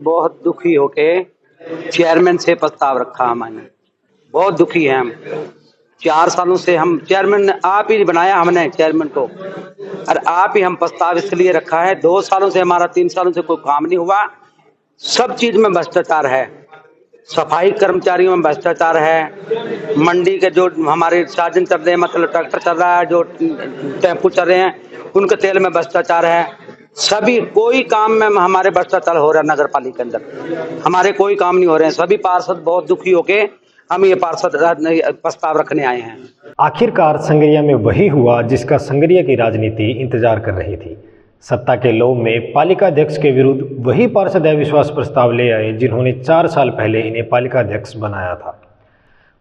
बहुत दुखी होके चेयरमैन से प्रस्ताव रखा हमने। बहुत दुखी हैं हम। 4 सालों से हम चेयरमैन आप ही बनाया हमने चेयरमैन को, और आप ही हम प्रस्ताव इसलिए रखा है। 2 सालों से हमारा 3 सालों से कोई काम नहीं हुआ। सब चीज में भ्रष्टाचार है। सफाई कर्मचारियों में भ्रष्टाचार है। मंडी के जो हमारे साधन चल रहे हैं, मतलब ट्रैक्टर चल रहा है, जो टेम्पो चल रहे हैं, उनके तेल में भ्रष्टाचार है। सभी कोई काम में हमारे भ्रष्टाचार हो रहा है। नगर पालिका के अंदर हमारे कोई काम नहीं हो रहे हैं। सभी पार्षद बहुत दुखी होके हम ये पार्षद प्रस्ताव रखने आए हैं। आखिरकार संगरिया में वही हुआ जिसका संगरिया की राजनीति इंतजार कर रही थी। सत्ता के लोभ में पालिका अध्यक्ष के विरुद्ध वही पार्षद अविश्वास प्रस्ताव ले आए जिन्होंने 4 साल पहले इन्हें पालिका अध्यक्ष बनाया था।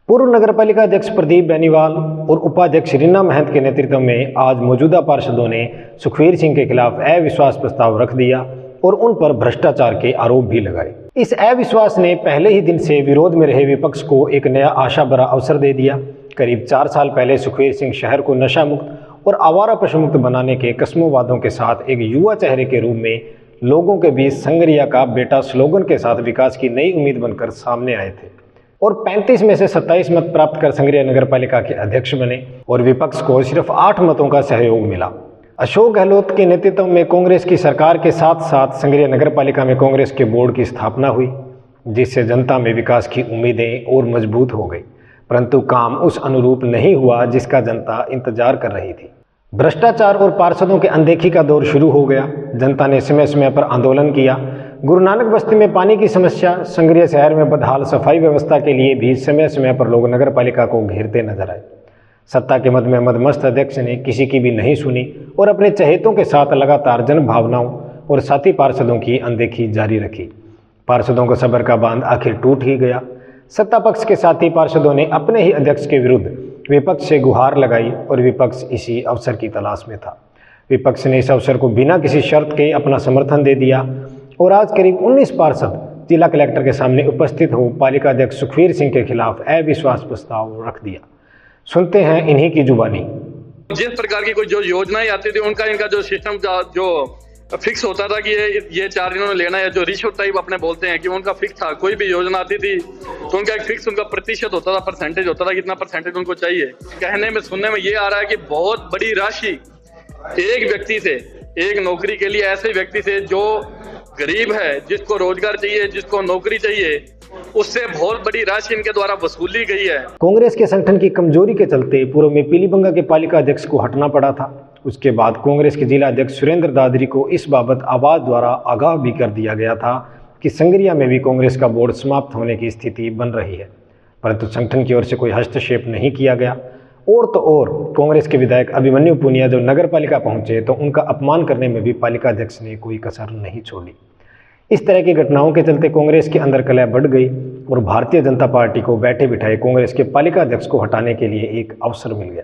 पूर्व नगर पालिका अध्यक्ष प्रदीप बेनीवाल और उपाध्यक्ष रीना महंत के नेतृत्व में आज मौजूदा पार्षदों ने सुखवीर सिंह के खिलाफ अविश्वास प्रस्ताव रख दिया और उन पर भ्रष्टाचार के आरोप भी लगाए। इस अविश्वास ने पहले ही दिन से विरोध में रहे विपक्ष को एक नया आशा भरा अवसर दे दिया। करीब 4 साल पहले सुखवीर सिंह शहर को नशा मुक्त और आवारा पशु मुक्त बनाने के कस्मों वादों के साथ एक युवा चेहरे के रूप में लोगों के बीच संगरिया का बेटा स्लोगन के साथ विकास की नई उम्मीद बनकर सामने आए थे और 35 में से 27 मत प्राप्त कर संगरिया नगर पालिका के अध्यक्ष बने और विपक्ष को सिर्फ 8 मतों का सहयोग मिला। अशोक गहलोत के नेतृत्व में कांग्रेस की सरकार के साथ साथ संगरिया नगर पालिका में कांग्रेस के बोर्ड की स्थापना हुई, जिससे जनता में विकास की उम्मीदें और मजबूत हो गई, परंतु काम उस अनुरूप नहीं हुआ जिसका जनता इंतजार कर रही थी। भ्रष्टाचार और पार्षदों के अनदेखी का दौर शुरू हो गया। जनता ने समय समय पर आंदोलन किया। गुरु नानक बस्ती में पानी की समस्या, संगरिया शहर में बदहाल सफाई व्यवस्था के लिए भी समय समय पर लोग नगर पालिका को घेरते नजर आए। सत्ता के मद में मदमस्त अध्यक्ष ने किसी की भी नहीं सुनी और अपने चहेतों के साथ लगातार जन भावनाओं और साथी पार्षदों की अनदेखी जारी रखी। पार्षदों को सब्र का बांध आखिर टूट ही गया। सत्ता पक्ष के साथी पार्षदों ने अपने ही अध्यक्ष के विरुद्ध विपक्ष से गुहार लगाई और विपक्ष इसी अवसर की तलाश में था। विपक्ष ने इस अवसर को बिना किसी शर्त के अपना समर्थन दे दिया और आज करीब 19 पार्षद जिला कलेक्टर के सामने उपस्थित हो पालिका अध्यक्ष सुखवीर सिंह के खिलाफ अविश्वास प्रस्ताव रख दिया। सुनते हैं इन्हीं की जुबानी। जिस प्रकार की कोई जो योजनाएं आती थी उनका इनका जो सिस्टम जो फिक्स होता था कि ये 4 दिनों में लेना है, जो रिश्वत टाइप अपने बोलते हैं कि उनका फिक्स था। कोई भी योजना आती थी तो उनका एक फिक्स उनका प्रतिशत होता था, परसेंटेज होता था, कितना परसेंटेज उनको चाहिए। कहने में सुनने में ये आ रहा है कि बहुत बड़ी राशि एक व्यक्ति से, एक नौकरी के लिए ऐसे व्यक्ति से जो गरीब है, जिसको रोजगार चाहिए, जिसको नौकरी चाहिए, उससे बहुत बड़ी राशि इनके द्वारा वसूली गई है। कांग्रेस के संगठन की कमजोरी के चलते पूर्व में पीलीबंगा के पालिका अध्यक्ष को हटना पड़ा था। उसके बाद कांग्रेस के जिला अध्यक्ष सुरेंद्र दादरी को इस बाबत आवाज द्वारा आगाह भी कर दिया गया था कि संगरिया में भी कांग्रेस का बोर्ड समाप्त होने की स्थिति बन रही है, परंतु संगठन की ओर से कोई हस्तक्षेप नहीं किया गया। और तो और कांग्रेस के विधायक अभिमन्यु पुनिया जब नगर पालिका पहुंचे तो उनका अपमान करने में भी पालिका अध्यक्ष ने कोई कसर नहीं छोड़ी। इस तरह की घटनाओं के चलते कांग्रेस के अंदर कलह बढ़ गई और भारतीय जनता पार्टी को बैठे बिठाए कांग्रेस के पालिका अध्यक्ष को हटाने के लिए एक अवसर मिल गया।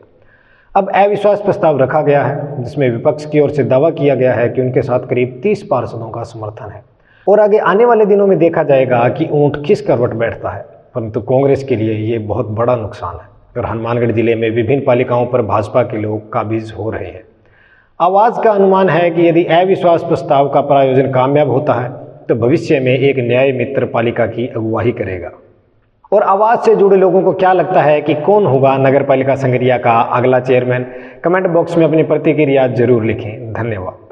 अब अविश्वास प्रस्ताव रखा गया है जिसमें विपक्ष की ओर से दावा किया गया है कि उनके साथ करीब 30 पार्षदों का समर्थन है और आगे आने वाले दिनों में देखा जाएगा कि ऊंट किस करवट बैठता है, परंतु कांग्रेस के लिए ये बहुत बड़ा नुकसान है और हनुमानगढ़ जिले में विभिन्न पालिकाओं पर भाजपा के लोग काबिज हो रहे हैं। आवाज का अनुमान है कि यदि अविश्वास प्रस्ताव का प्रायोजन कामयाब होता है तो भविष्य में एक न्याय मित्र पालिका की अगुवाई करेगा। और आवाज से जुड़े लोगों को क्या लगता है कि कौन होगा नगर पालिका संगरिया का अगला चेयरमैन? कमेंट बॉक्स में अपनी प्रतिक्रिया जरूर लिखें। धन्यवाद।